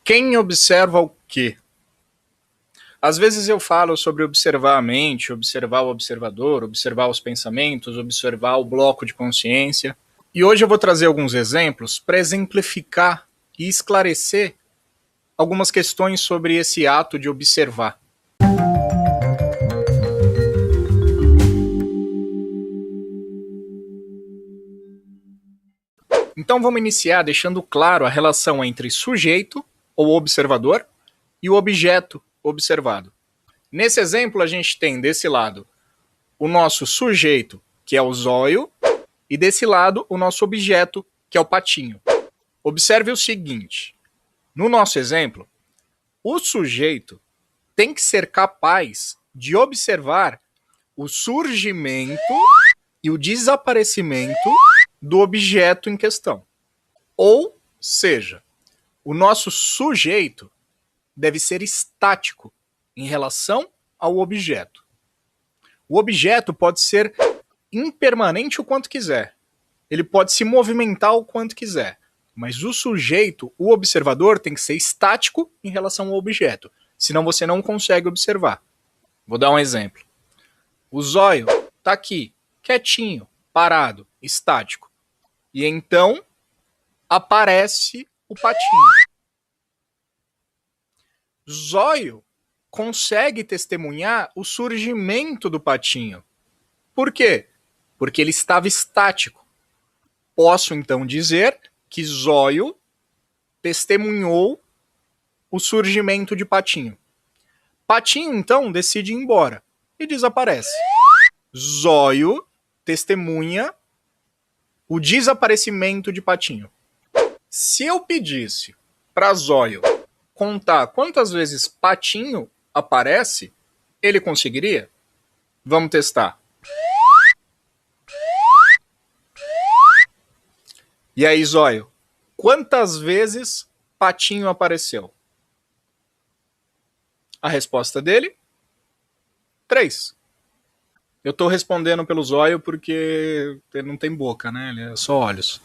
Quem observa o quê? Às vezes eu falo sobre observar a mente, observar o observador, observar os pensamentos, observar o bloco de consciência. E hoje eu vou trazer alguns exemplos para exemplificar e esclarecer algumas questões sobre esse ato de observar. Então vamos iniciar deixando claro a relação entre sujeito, ou observador, e o objeto observado. Nesse exemplo, a gente tem desse lado o nosso sujeito, que é o zóio, e desse lado o nosso objeto, que é o patinho. Observe o seguinte: no nosso exemplo, o sujeito tem que ser capaz de observar o surgimento e o desaparecimento do objeto em questão. Ou seja, o nosso sujeito deve ser estático em relação ao objeto. O objeto pode ser impermanente o quanto quiser. Ele pode se movimentar o quanto quiser. Mas o sujeito, o observador, tem que ser estático em relação ao objeto. Senão você não consegue observar. Vou dar um exemplo. O zóio está aqui, quietinho, parado, estático. E então aparece o patinho. Zóio consegue testemunhar o surgimento do patinho. Por quê? Porque ele estava estático. Posso então dizer que zóio testemunhou o surgimento de patinho. Patinho então decide ir embora e desaparece. Zóio testemunha o desaparecimento de patinho. Se eu pedisse para zóio contar quantas vezes patinho aparece, ele conseguiria? Vamos testar. E aí, zóio, quantas vezes patinho apareceu? A resposta dele? 3. Eu tô respondendo pelo zóio porque ele não tem boca, né? Ele é só olhos.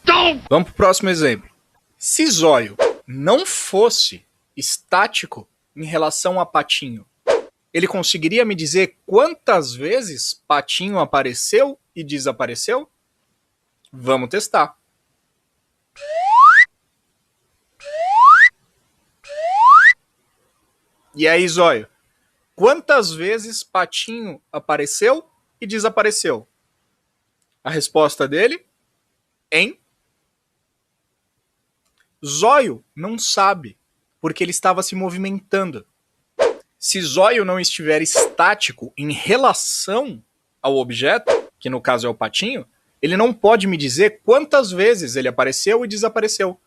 Vamos pro próximo exemplo. Se zóio não fosse estático em relação a patinho, ele conseguiria me dizer quantas vezes patinho apareceu e desapareceu? Vamos testar. E aí, zóio, quantas vezes patinho apareceu e desapareceu? A resposta dele? Zóio não sabe, porque ele estava se movimentando. Se zóio não estiver estático em relação ao objeto, que no caso é o patinho, ele não pode me dizer quantas vezes ele apareceu e desapareceu.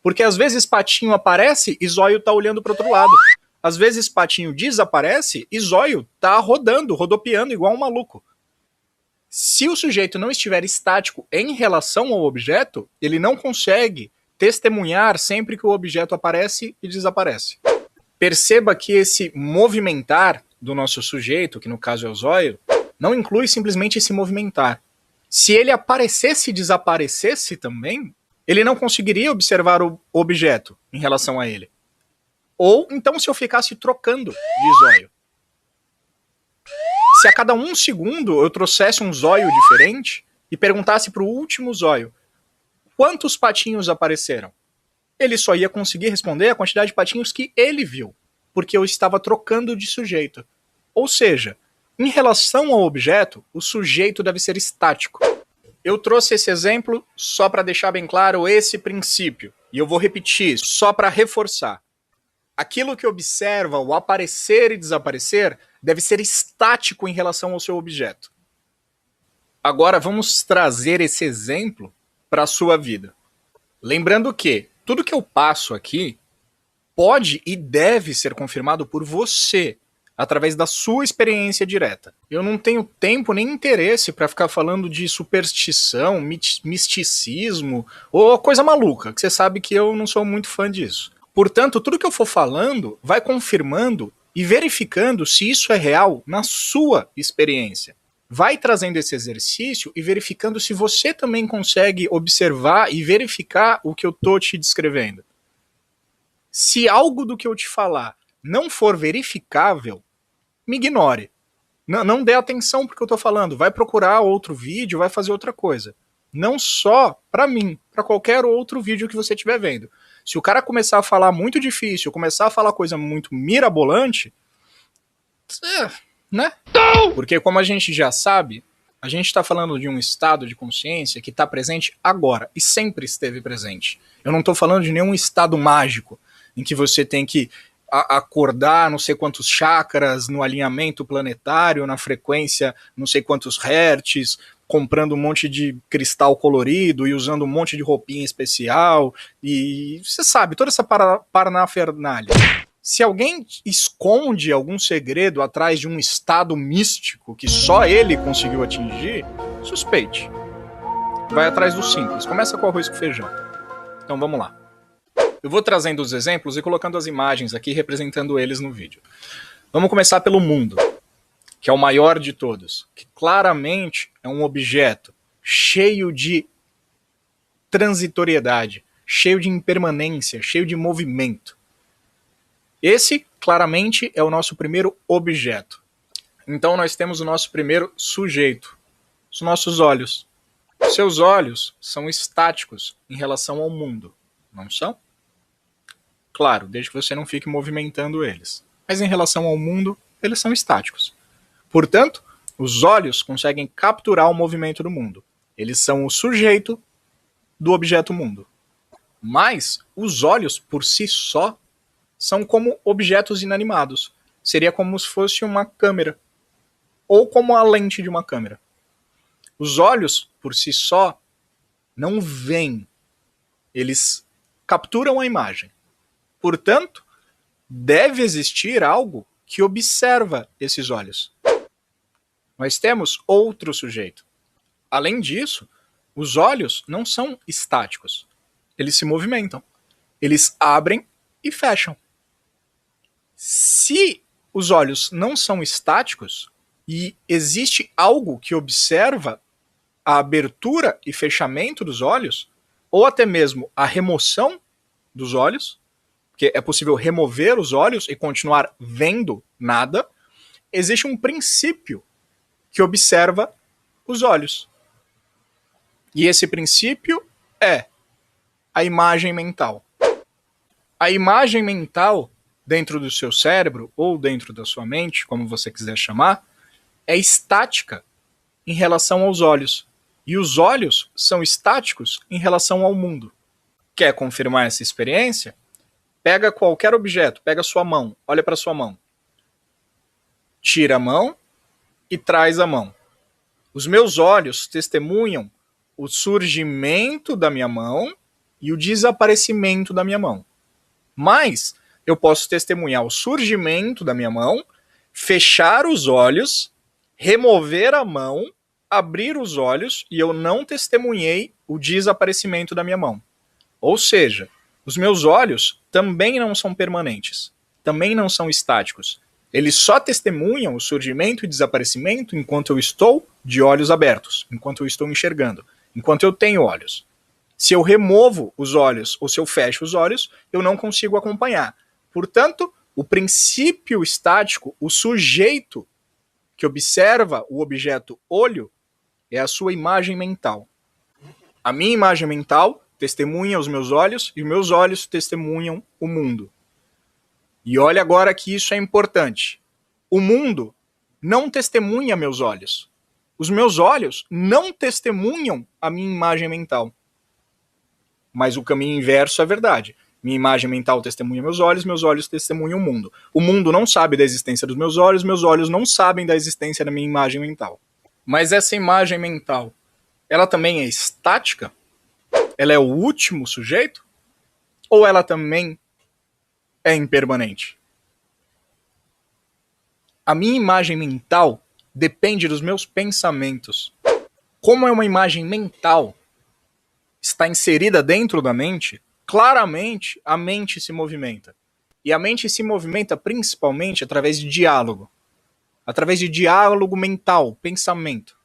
Porque às vezes patinho aparece e zóio está olhando para o outro lado. Às vezes patinho desaparece e zóio está rodando, rodopiando igual um maluco. Se o sujeito não estiver estático em relação ao objeto, ele não consegue testemunhar sempre que o objeto aparece e desaparece. Perceba que esse movimentar do nosso sujeito, que no caso é o zóio, não inclui simplesmente esse movimentar. Se ele aparecesse e desaparecesse também, ele não conseguiria observar o objeto em relação a ele. Ou então se eu ficasse trocando de zóio. Se a cada 1 segundo eu trouxesse um zóio diferente e perguntasse para o último zóio quantos patinhos apareceram, ele só ia conseguir responder a quantidade de patinhos que ele viu, porque eu estava trocando de sujeito. Ou seja, em relação ao objeto, o sujeito deve ser estático. Eu trouxe esse exemplo só para deixar bem claro esse princípio, e eu vou repetir só para reforçar. Aquilo que observa o aparecer e desaparecer deve ser estático em relação ao seu objeto. Agora vamos trazer esse exemplo para a sua vida. Lembrando que tudo que eu passo aqui pode e deve ser confirmado por você, através da sua experiência direta. Eu não tenho tempo nem interesse para ficar falando de superstição, misticismo ou coisa maluca, que você sabe que eu não sou muito fã disso. Portanto, tudo que eu for falando vai confirmando e verificando se isso é real na sua experiência. Vai trazendo esse exercício e verificando se você também consegue observar e verificar o que eu estou te descrevendo. Se algo do que eu te falar não for verificável, me ignore. Não dê atenção porque eu tô falando. Vai procurar outro vídeo, vai fazer outra coisa. Não só para mim, para qualquer outro vídeo que você estiver vendo. Se o cara começar a falar muito difícil, começar a falar coisa muito mirabolante, né? Porque como a gente já sabe, a gente está falando de um estado de consciência que está presente agora e sempre esteve presente. Eu não estou falando de nenhum estado mágico em que você tem que acordar não sei quantos chakras no alinhamento planetário, na frequência não sei quantos hertz, comprando um monte de cristal colorido e usando um monte de roupinha especial e você sabe, toda essa parafernália. Se alguém esconde algum segredo atrás de um estado místico que só ele conseguiu atingir, suspeite. Vai atrás do simples. Começa com arroz com feijão. Então vamos lá. Eu vou trazendo os exemplos e colocando as imagens aqui, representando eles no vídeo. Vamos começar pelo mundo, que é o maior de todos, que claramente é um objeto cheio de transitoriedade, cheio de impermanência, cheio de movimento. Esse, claramente, é o nosso primeiro objeto. Então nós temos o nosso primeiro sujeito, os nossos olhos. Seus olhos são estáticos em relação ao mundo, não são? Claro, desde que você não fique movimentando eles. Mas em relação ao mundo, eles são estáticos. Portanto, os olhos conseguem capturar o movimento do mundo. Eles são o sujeito do objeto mundo. Mas os olhos, por si só, são como objetos inanimados. Seria como se fosse uma câmera. Ou como a lente de uma câmera. Os olhos, por si só, não veem. Eles capturam a imagem. Portanto, deve existir algo que observa esses olhos. Nós temos outro sujeito. Além disso, os olhos não são estáticos. Eles se movimentam. Eles abrem e fecham. Se os olhos não são estáticos e existe algo que observa a abertura e fechamento dos olhos, ou até mesmo a remoção dos olhos, porque é possível remover os olhos e continuar vendo nada, existe um princípio que observa os olhos. E esse princípio é a imagem mental. A imagem mental dentro do seu cérebro, ou dentro da sua mente, como você quiser chamar, é estática em relação aos olhos. E os olhos são estáticos em relação ao mundo. Quer confirmar essa experiência? Pega qualquer objeto, pega sua mão, olha para sua mão. Tira a mão e traz a mão. Os meus olhos testemunham o surgimento da minha mão e o desaparecimento da minha mão. Mas eu posso testemunhar o surgimento da minha mão, fechar os olhos, remover a mão, abrir os olhos e eu não testemunhei o desaparecimento da minha mão. Ou seja, os meus olhos também não são permanentes, também não são estáticos. Eles só testemunham o surgimento e desaparecimento enquanto eu estou de olhos abertos, enquanto eu estou enxergando, enquanto eu tenho olhos. Se eu removo os olhos ou se eu fecho os olhos, eu não consigo acompanhar. Portanto, o princípio estático, o sujeito que observa o objeto olho, é a sua imagem mental. A minha imagem mental testemunha os meus olhos e os meus olhos testemunham o mundo. E olha agora que isso é importante. O mundo não testemunha meus olhos. Os meus olhos não testemunham a minha imagem mental. Mas o caminho inverso é verdade. Minha imagem mental testemunha meus olhos testemunham o mundo. O mundo não sabe da existência dos meus olhos não sabem da existência da minha imagem mental. Mas essa imagem mental, ela também é estática? Ela é o último sujeito? Ou ela também é impermanente? A minha imagem mental depende dos meus pensamentos. Como é uma imagem mental, está inserida dentro da mente, claramente a mente se movimenta. E a mente se movimenta principalmente através de diálogo. Através de diálogo mental, pensamento.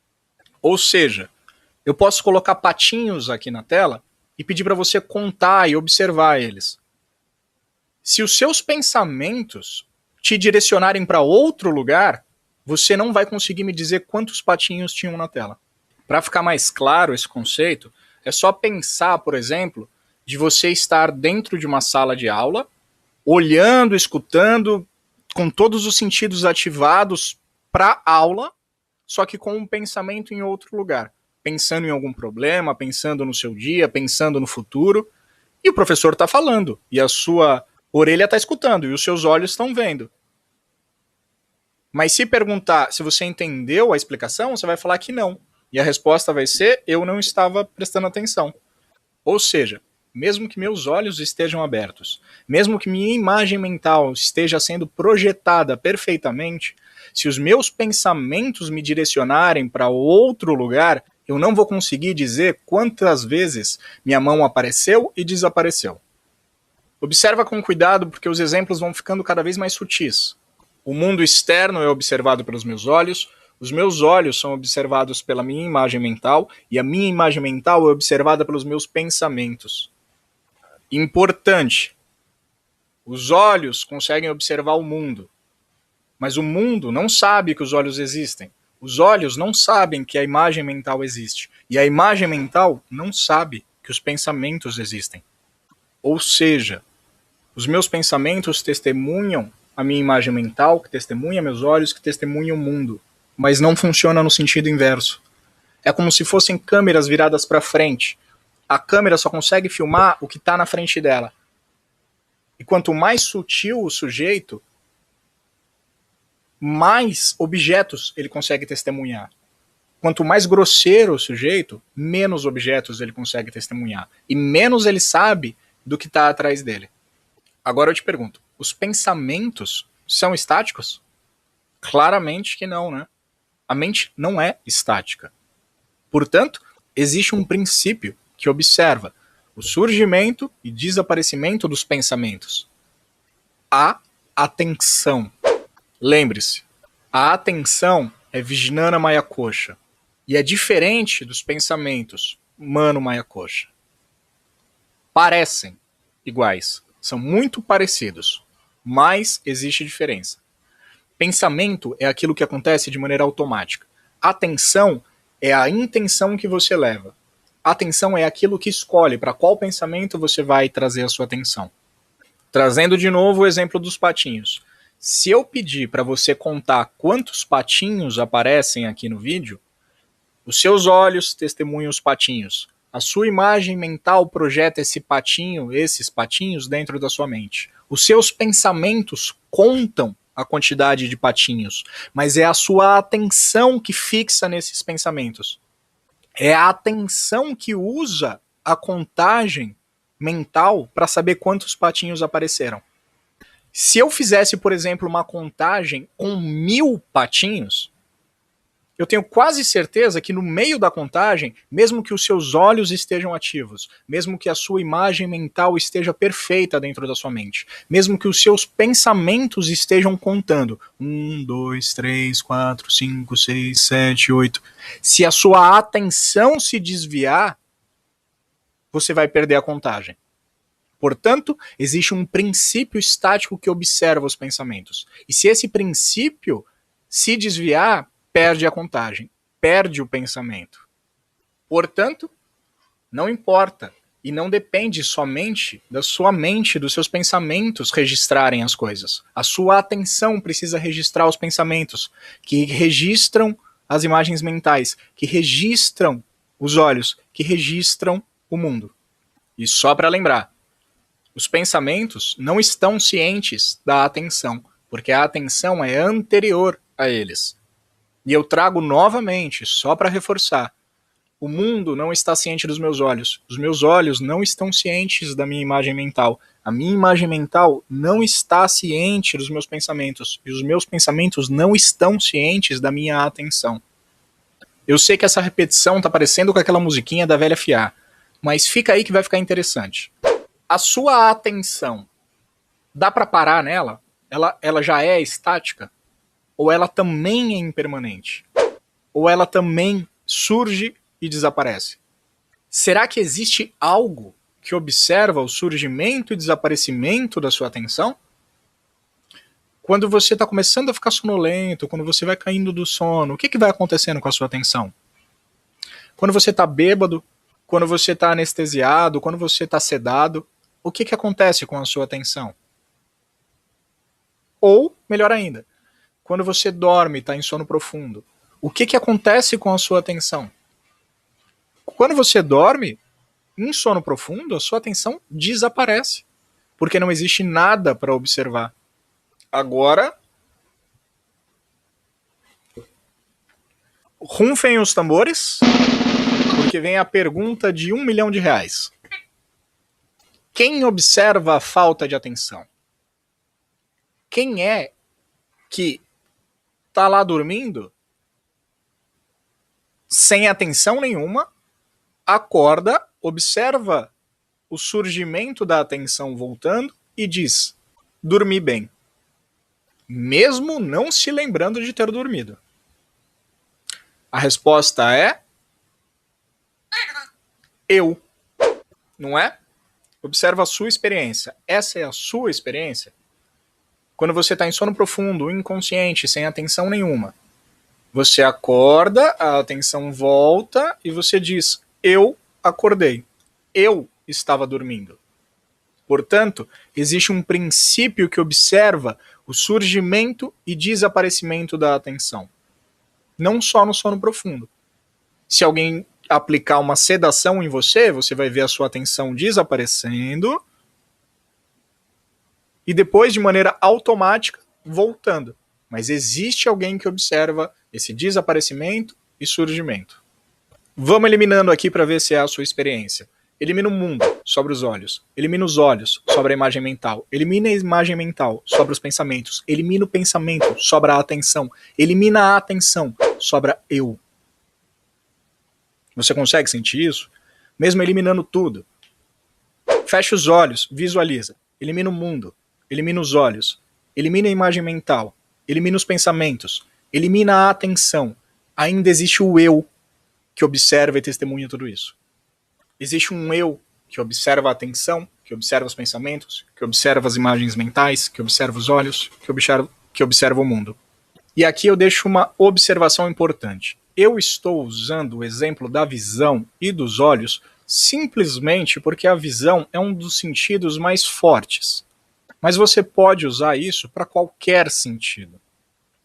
Ou seja, eu posso colocar patinhos aqui na tela e pedir para você contar e observar eles. Se os seus pensamentos te direcionarem para outro lugar, você não vai conseguir me dizer quantos patinhos tinham na tela. Para ficar mais claro esse conceito, é só pensar, por exemplo, de você estar dentro de uma sala de aula, olhando, escutando, com todos os sentidos ativados para a aula, só que com um pensamento em outro lugar. Pensando em algum problema, pensando no seu dia, pensando no futuro. E o professor está falando, e a sua orelha está escutando, e os seus olhos estão vendo. Mas se perguntar se você entendeu a explicação, você vai falar que não. E a resposta vai ser: eu não estava prestando atenção. Ou seja, mesmo que meus olhos estejam abertos, mesmo que minha imagem mental esteja sendo projetada perfeitamente, se os meus pensamentos me direcionarem para outro lugar, eu não vou conseguir dizer quantas vezes minha mão apareceu e desapareceu. Observa com cuidado, porque os exemplos vão ficando cada vez mais sutis. O mundo externo é observado pelos meus olhos são observados pela minha imagem mental, e a minha imagem mental é observada pelos meus pensamentos. Importante, os olhos conseguem observar o mundo, mas o mundo não sabe que os olhos existem. Os olhos não sabem que a imagem mental existe, e a imagem mental não sabe que os pensamentos existem. Ou seja, os meus pensamentos testemunham a minha imagem mental, que testemunha meus olhos, que testemunha o mundo. Mas não funciona no sentido inverso. É como se fossem câmeras viradas para frente. A câmera só consegue filmar o que está na frente dela. E quanto mais sutil o sujeito, mais objetos ele consegue testemunhar. Quanto mais grosseiro o sujeito, menos objetos ele consegue testemunhar. E menos ele sabe do que está atrás dele. Agora eu te pergunto, os pensamentos são estáticos? Claramente que não, né? A mente não é estática. Portanto, existe um princípio que observa o surgimento e desaparecimento dos pensamentos. A atenção. Lembre-se, a atenção é Vijnana Maya Kosha e é diferente dos pensamentos Mano Maya Kosha. Parecem iguais, são muito parecidos, mas existe diferença. Pensamento é aquilo que acontece de maneira automática. Atenção é a intenção que você leva. Atenção é aquilo que escolhe para qual pensamento você vai trazer a sua atenção. Trazendo de novo o exemplo dos patinhos. Se eu pedir para você contar quantos patinhos aparecem aqui no vídeo, os seus olhos testemunham os patinhos. A sua imagem mental projeta esses patinhos dentro da sua mente. Os seus pensamentos contam a quantidade de patinhos, mas é a sua atenção que fixa nesses pensamentos. É a atenção que usa a contagem mental para saber quantos patinhos apareceram. Se eu fizesse, por exemplo, uma contagem com 1000 patinhos, eu tenho quase certeza que no meio da contagem, mesmo que os seus olhos estejam ativos, mesmo que a sua imagem mental esteja perfeita dentro da sua mente, mesmo que os seus pensamentos estejam contando 1, 2, 3, 4, 5, 6, 7, 8, se a sua atenção se desviar, você vai perder a contagem. Portanto, existe um princípio estático que observa os pensamentos. E se esse princípio se desviar, perde a contagem, perde o pensamento. Portanto, não importa e não depende somente da sua mente, dos seus pensamentos registrarem as coisas. A sua atenção precisa registrar os pensamentos, que registram as imagens mentais, que registram os olhos, que registram o mundo. E só para lembrar, os pensamentos não estão cientes da atenção, porque a atenção é anterior a eles. E eu trago novamente, só para reforçar, o mundo não está ciente dos meus olhos. Os meus olhos não estão cientes da minha imagem mental. A minha imagem mental não está ciente dos meus pensamentos. E os meus pensamentos não estão cientes da minha atenção. Eu sei que essa repetição está parecendo com aquela musiquinha da velha Fiá, mas fica aí que vai ficar interessante. A sua atenção, dá para parar nela? Ela já é estática? Ou ela também é impermanente? Ou ela também surge e desaparece? Será que existe algo que observa o surgimento e desaparecimento da sua atenção? Quando você está começando a ficar sonolento, quando você vai caindo do sono, o que vai acontecendo com a sua atenção? Quando você está bêbado, quando você está anestesiado, quando você está sedado, o que acontece com a sua atenção? Ou, melhor ainda, quando você dorme e está em sono profundo, o que acontece com a sua atenção? Quando você dorme, em sono profundo, a sua atenção desaparece, porque não existe nada para observar. Agora, rufem os tambores, porque vem a pergunta de R$1 milhão. Quem observa a falta de atenção? Quem é que tá lá dormindo sem atenção nenhuma, acorda, observa o surgimento da atenção voltando e diz: dormi bem, mesmo não se lembrando de ter dormido? A resposta é eu, não é? Observa a sua experiência. Essa é a sua experiência? Quando você está em sono profundo, inconsciente, sem atenção nenhuma, você acorda, a atenção volta e você diz: eu acordei, eu estava dormindo. Portanto, existe um princípio que observa o surgimento e desaparecimento da atenção. Não só no sono profundo. Se alguém aplicar uma sedação em você, você vai ver a sua atenção desaparecendo e depois, de maneira automática, voltando. Mas existe alguém que observa esse desaparecimento e surgimento. Vamos eliminando aqui para ver se é a sua experiência. Elimina o mundo sobre os olhos. Elimina os olhos sobre a imagem mental. Elimina a imagem mental sobre os pensamentos. Elimina o pensamento, sobra a atenção. Elimina a atenção, sobra eu. Você consegue sentir isso? Mesmo eliminando tudo. Fecha os olhos, visualiza. Elimina o mundo. Elimina os olhos. Elimina a imagem mental. Elimina os pensamentos. Elimina a atenção. Ainda existe o eu que observa e testemunha tudo isso. Existe um eu que observa a atenção, que observa os pensamentos, que observa as imagens mentais, que observa os olhos, que observa o mundo. E aqui eu deixo uma observação importante. Eu estou usando o exemplo da visão e dos olhos simplesmente porque a visão é um dos sentidos mais fortes. Mas você pode usar isso para qualquer sentido.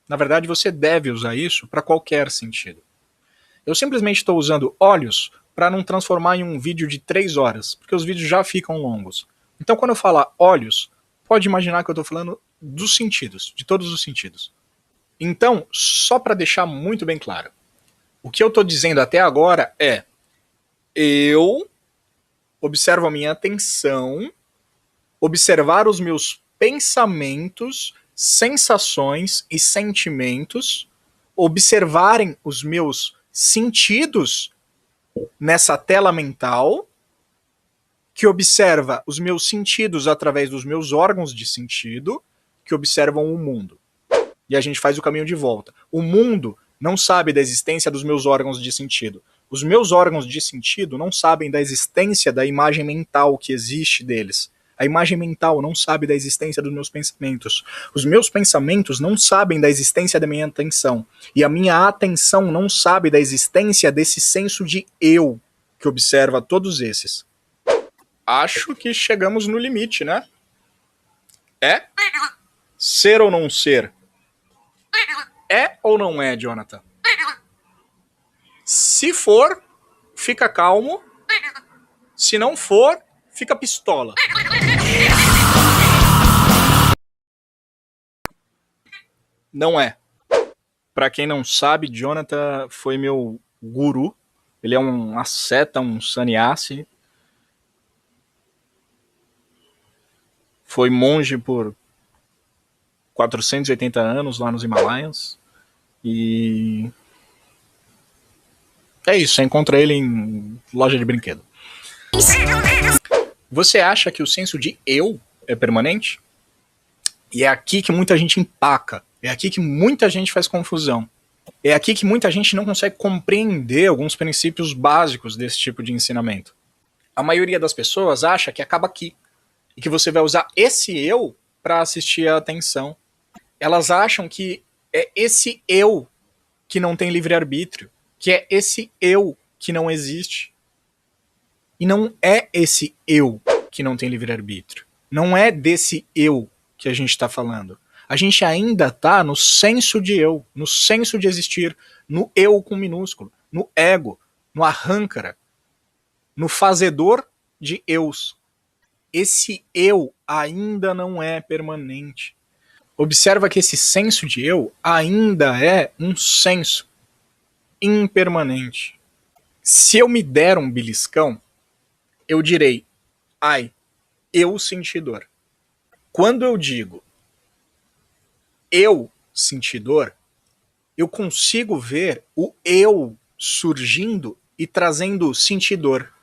Na verdade, você deve usar isso para qualquer sentido. Eu simplesmente estou usando olhos para não transformar em um vídeo de 3 horas, porque os vídeos já ficam longos. Então, quando eu falar olhos, pode imaginar que eu estou falando dos sentidos, de todos os sentidos. Então, só para deixar muito bem claro, o que eu estou dizendo até agora é: eu observo a minha atenção, observar os meus pensamentos, sensações e sentimentos, observarem os meus sentidos nessa tela mental, que observa os meus sentidos através dos meus órgãos de sentido, que observam o mundo. E a gente faz o caminho de volta. O mundo não sabe da existência dos meus órgãos de sentido. Os meus órgãos de sentido não sabem da existência da imagem mental que existe deles. A imagem mental não sabe da existência dos meus pensamentos. Os meus pensamentos não sabem da existência da minha atenção. E a minha atenção não sabe da existência desse senso de eu, que observa todos esses. Acho que chegamos no limite, né? É? Ser ou não ser? É ou não é, Jonathan? Se for, fica calmo. Se não for, fica pistola. Não é. Pra quem não sabe, Jonathan foi meu guru. Ele é um asceta, um sannyasi. Foi monge por 480 anos lá nos Himalaias. E é isso, você encontra ele em loja de brinquedo. Você acha que o senso de eu é permanente? E é aqui que muita gente empaca. É aqui que muita gente faz confusão. É aqui que muita gente não consegue compreender alguns princípios básicos desse tipo de ensinamento. A maioria das pessoas acha que acaba aqui e que você vai usar esse eu para assistir a atenção. Elas acham que é esse eu que não tem livre-arbítrio, que é esse eu que não existe. E não é esse eu que não tem livre-arbítrio. Não é desse eu que a gente está falando. A gente ainda está no senso de eu, no senso de existir, no eu com minúsculo, no ego, no arrâncara, no fazedor de eus. Esse eu ainda não é permanente. Observa que esse senso de eu ainda é um senso impermanente. Se eu me der um beliscão, eu direi, ai, eu senti dor. Quando eu digo eu senti dor, eu consigo ver o eu surgindo e trazendo sentir dor.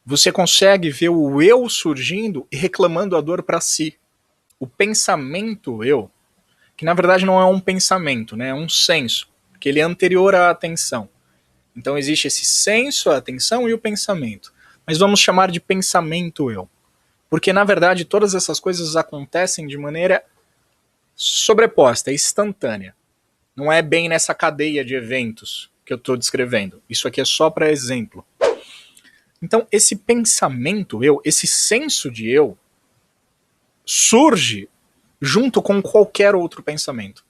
Você consegue ver o eu surgindo e reclamando a dor para si. O pensamento eu, que na verdade não é um pensamento, né? É um senso, porque ele é anterior à atenção. Então existe esse senso, a atenção e o pensamento. Mas vamos chamar de pensamento eu. Porque na verdade todas essas coisas acontecem de maneira sobreposta, instantânea. Não é bem nessa cadeia de eventos que eu estou descrevendo. Isso aqui é só para exemplo. Então esse pensamento eu, esse senso de eu, surge junto com qualquer outro pensamento.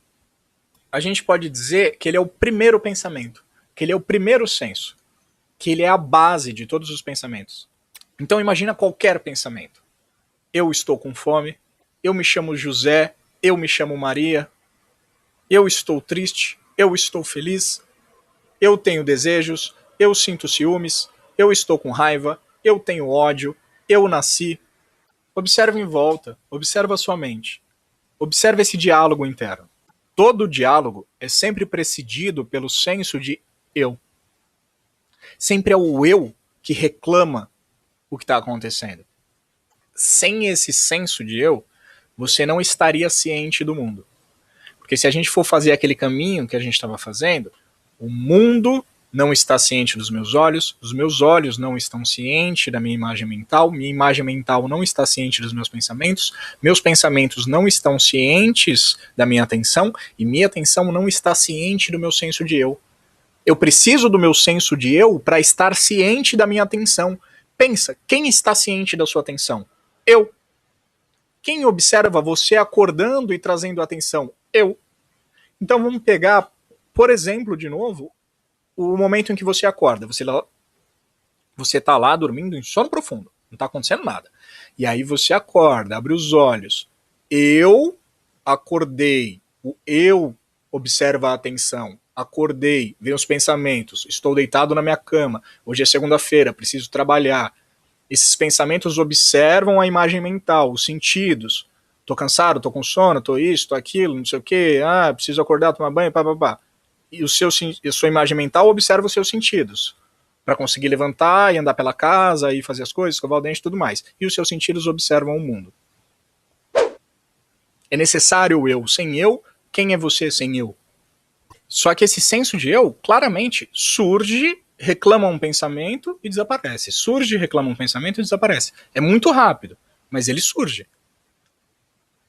A gente pode dizer que ele é o primeiro pensamento, que ele é o primeiro senso, que ele é a base de todos os pensamentos. Então imagina qualquer pensamento. Eu estou com fome, eu me chamo José, eu me chamo Maria, eu estou triste, eu estou feliz, eu tenho desejos, eu sinto ciúmes, eu estou com raiva, eu tenho ódio, eu nasci. Observa em volta, observa a sua mente. Observa esse diálogo interno. Todo diálogo é sempre precedido pelo senso de eu. Sempre é o eu que reclama o que está acontecendo. Sem esse senso de eu, você não estaria ciente do mundo. Porque se a gente for fazer aquele caminho que a gente estava fazendo, o mundo não está ciente dos meus olhos, os meus olhos não estão cientes da minha imagem mental não está ciente dos meus pensamentos não estão cientes da minha atenção, e minha atenção não está ciente do meu senso de eu. Eu preciso do meu senso de eu para estar ciente da minha atenção. Pensa, quem está ciente da sua atenção? Eu. Quem observa você acordando e trazendo atenção? Eu. Então vamos pegar, por exemplo, de novo, o momento em que você acorda. Você tá lá dormindo em sono profundo, não tá acontecendo nada. E aí você acorda, abre os olhos. Eu acordei. O eu observa a atenção. Acordei, vem os pensamentos. Estou deitado na minha cama. Hoje é segunda-feira, preciso trabalhar. Esses pensamentos observam a imagem mental, os sentidos. Tô cansado, tô com sono, tô isso, tô aquilo, não sei o quê. Ah, preciso acordar, tomar banho, pá. E a sua imagem mental observa os seus sentidos para conseguir levantar e andar pela casa e fazer as coisas, escovar o dente e tudo mais. E os seus sentidos observam o mundo. É necessário o eu. Sem eu, quem é você sem eu? Só que esse senso de eu, claramente, surge, reclama um pensamento e desaparece. Surge, reclama um pensamento e desaparece. É muito rápido, mas ele surge.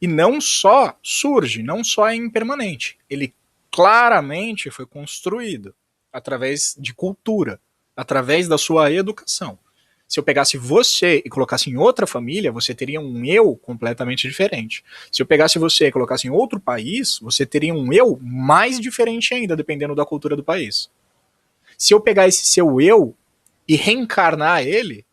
E não só surge, não só é impermanente. Ele claramente foi construído através de cultura, através da sua educação. Se eu pegasse você e colocasse em outra família, você teria um eu completamente diferente. Se eu pegasse você e colocasse em outro país, você teria um eu mais diferente ainda, dependendo da cultura do país. Se eu pegar esse seu eu e reencarnar ele,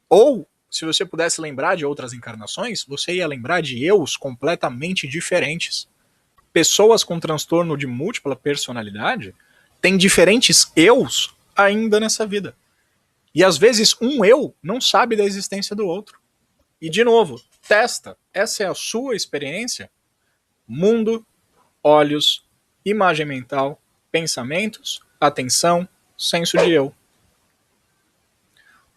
ou se você pudesse lembrar de outras encarnações, você ia lembrar de eus completamente diferentes. Pessoas com transtorno de múltipla personalidade têm diferentes eus ainda nessa vida. E às vezes um eu não sabe da existência do outro. E de novo, testa. Essa é a sua experiência. Mundo, olhos, imagem mental, pensamentos, atenção, senso de eu.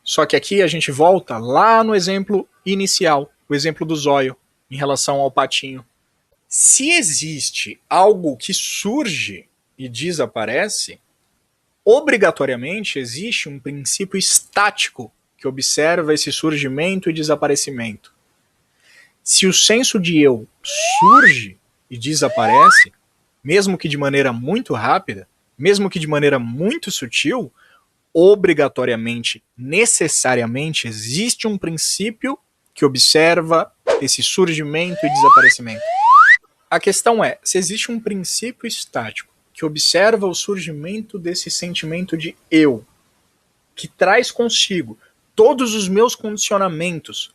Só que aqui a gente volta lá no exemplo inicial, o exemplo do zóio, em relação ao patinho. Se existe algo que surge e desaparece, Obrigatoriamente existe um princípio estático que observa esse surgimento e desaparecimento. Se o senso de eu surge e desaparece, mesmo que de maneira muito rápida, mesmo que de maneira muito sutil, obrigatoriamente, necessariamente, existe um princípio que observa esse surgimento e desaparecimento. A questão é, se existe um princípio estático que observa o surgimento desse sentimento de eu, que traz consigo todos os meus condicionamentos,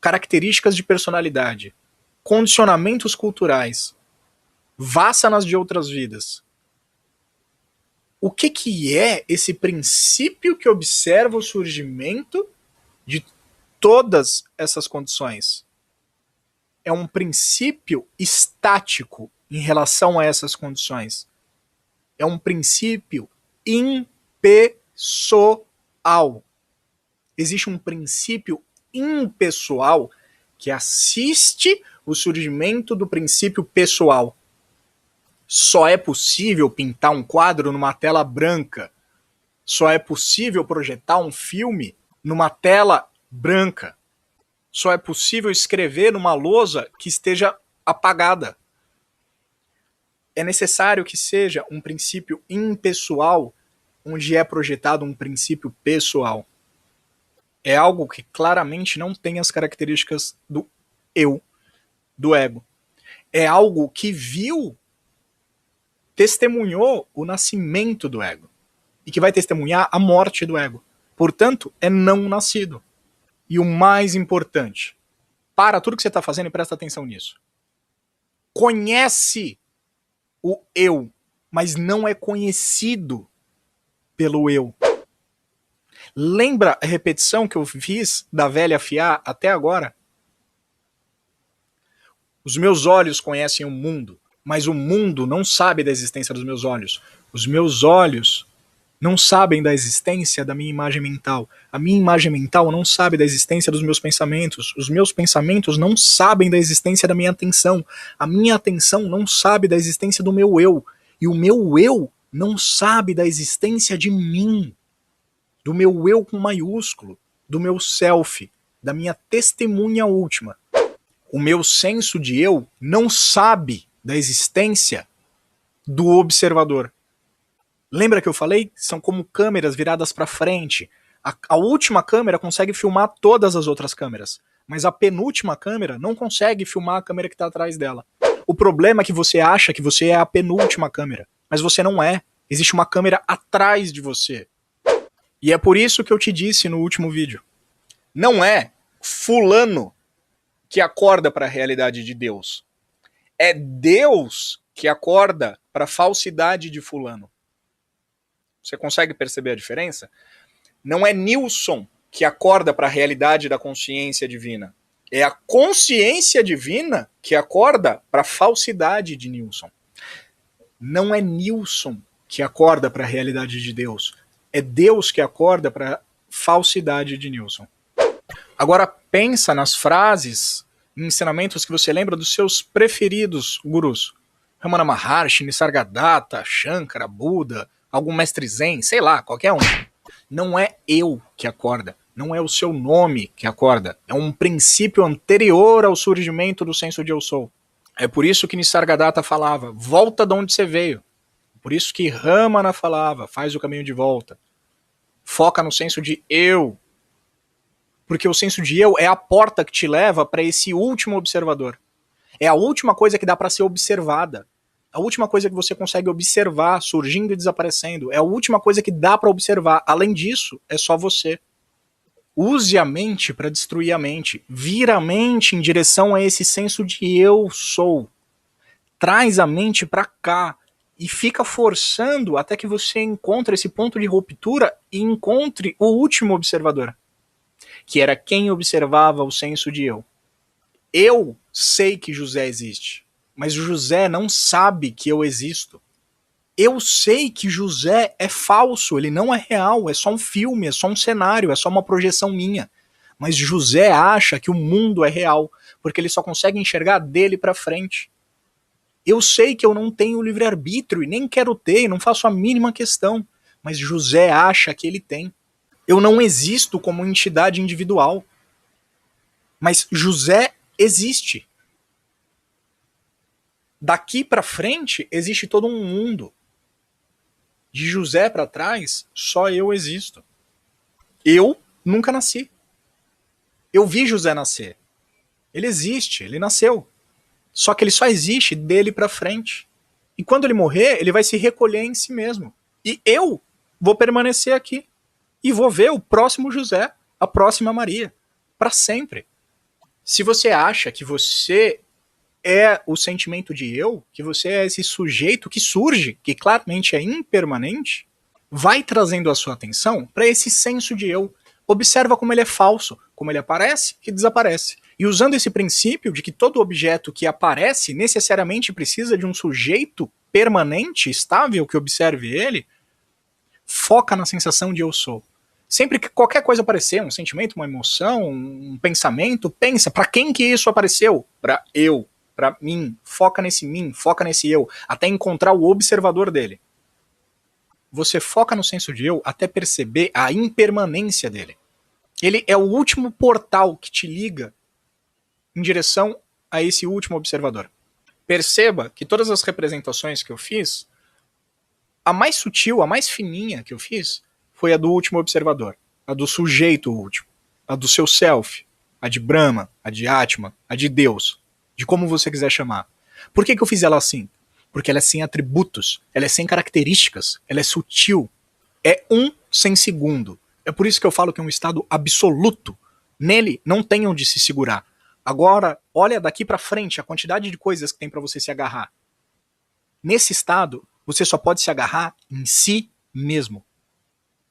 características de personalidade, condicionamentos culturais, vássanas de outras vidas. O que é esse princípio que observa o surgimento de todas essas condições? É um princípio estático em relação a essas condições. É um princípio impessoal. Existe um princípio impessoal que assiste o surgimento do princípio pessoal. Só é possível pintar um quadro numa tela branca. Só é possível projetar um filme numa tela branca. Só é possível escrever numa lousa que esteja apagada. É necessário que seja um princípio impessoal, onde é projetado um princípio pessoal. É algo que claramente não tem as características do eu, do ego. É algo que viu, testemunhou o nascimento do ego. E que vai testemunhar a morte do ego. Portanto, é não nascido. E o mais importante, para tudo que você está fazendo e presta atenção nisso. Conhece o eu, mas não é conhecido pelo eu. Lembra a repetição que eu fiz da velha fiar até agora? Os meus olhos conhecem o mundo, mas o mundo não sabe da existência dos meus olhos. Os meus olhos não sabem da existência da minha imagem mental. A minha imagem mental não sabe da existência dos meus pensamentos. Os meus pensamentos não sabem da existência da minha atenção. A minha atenção não sabe da existência do meu eu. E o meu eu não sabe da existência de mim. Do meu eu com maiúsculo. Do meu self. Da minha testemunha última. O meu senso de eu não sabe da existência do observador. Lembra que eu falei? São como câmeras viradas para frente. A última câmera consegue filmar todas as outras câmeras, mas a penúltima câmera não consegue filmar a câmera que está atrás dela. O problema é que você acha que você é a penúltima câmera, mas você não é. Existe uma câmera atrás de você. E é por isso que eu te disse no último vídeo. Não é fulano que acorda para a realidade de Deus. É Deus que acorda para a falsidade de fulano. Você consegue perceber a diferença? Não é Nilson que acorda para a realidade da consciência divina. É a consciência divina que acorda para a falsidade de Nilson. Não é Nilson que acorda para a realidade de Deus. É Deus que acorda para a falsidade de Nilson. Agora pensa nas frases, ensinamentos que você lembra dos seus preferidos gurus. Ramana Maharshi, Nisargadatta, Shankara, Buda, algum mestre zen, sei lá, qualquer um. Não é eu que acorda, não é o seu nome que acorda, é um princípio anterior ao surgimento do senso de eu sou. É por isso que Nisargadatta falava, volta de onde você veio. Por isso que Ramana falava, faz o caminho de volta. Foca no senso de eu. Porque o senso de eu é a porta que te leva para esse último observador. É a última coisa que dá para ser observada. A última coisa que você consegue observar surgindo e desaparecendo. É a última coisa que dá para observar. Além disso, é só você. Use a mente para destruir a mente. Vira a mente em direção a esse senso de eu sou. Traz a mente para cá. E fica forçando até que você encontre esse ponto de ruptura e encontre o último observador. Que era quem observava o senso de eu. Eu sei que José existe. Mas José não sabe que eu existo. Eu sei que José é falso, ele não é real, é só um filme, é só um cenário, é só uma projeção minha. Mas José acha que o mundo é real, porque ele só consegue enxergar dele pra frente. Eu sei que eu não tenho livre-arbítrio e nem quero ter, e não faço a mínima questão. mas José acha que ele tem. Eu não existo como entidade individual, mas José existe. Daqui para frente existe todo um mundo. De José para trás, só eu existo. Eu nunca nasci. Eu vi José nascer. Ele existe, ele nasceu. Só que ele só existe dele para frente. E quando ele morrer, ele vai se recolher em si mesmo. E eu vou permanecer aqui. E vou ver o próximo José, a próxima Maria, para sempre. Se você acha que você é o sentimento de eu, que você é esse sujeito que surge, que claramente é impermanente, vai trazendo a sua atenção para esse senso de eu. Observa como ele é falso, como ele aparece e desaparece. E usando esse princípio de que todo objeto que aparece necessariamente precisa de um sujeito permanente, estável, que observe ele, foca na sensação de eu sou. Sempre que qualquer coisa aparecer, um sentimento, uma emoção, um pensamento, pensa, para quem que isso apareceu? Para eu, para mim. Foca nesse eu, até encontrar o observador dele. Você foca no senso de eu até perceber a impermanência dele. Ele é o último portal que te liga em direção a esse último observador. Perceba que todas as representações que eu fiz, a mais sutil, a mais fininha que eu fiz, foi a do último observador, a do sujeito último, a do seu self, a de Brahma, a de Atma, a de Deus, de como você quiser chamar. Por que eu fiz ela assim? Porque ela é sem atributos, ela é sem características, ela é sutil, é um sem segundo. É por isso que eu falo que é um estado absoluto. Nele não tem onde se segurar. Agora, olha daqui pra frente a quantidade de coisas que tem pra você se agarrar. Nesse estado, você só pode se agarrar em si mesmo.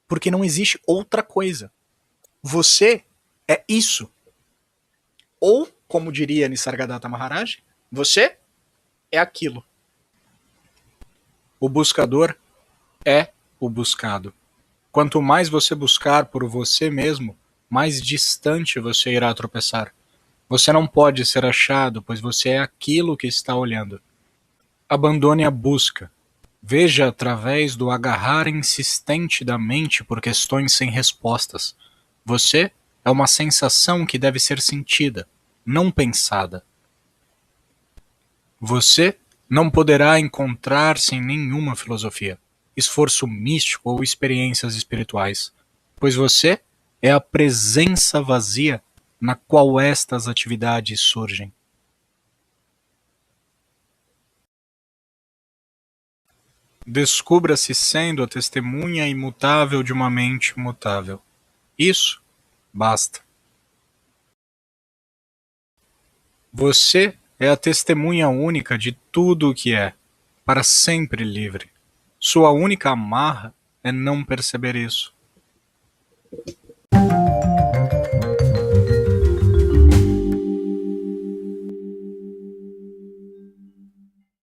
Porque não existe outra coisa. Você é isso. Ou, como diria Nisargadatta Maharaj, você é aquilo. O buscador é o buscado. Quanto mais você buscar por você mesmo, mais distante você irá tropeçar. Você não pode ser achado, pois você é aquilo que está olhando. Abandone a busca. Veja através do agarrar insistente da mente por questões sem respostas. Você é uma sensação que deve ser sentida, não pensada. Você não poderá encontrar-se em nenhuma filosofia, esforço místico ou experiências espirituais, pois você é a presença vazia na qual estas atividades surgem. Descubra-se sendo a testemunha imutável de uma mente imutável. Isso basta. Você é a testemunha única de tudo o que é, para sempre livre. Sua única amarra é não perceber isso.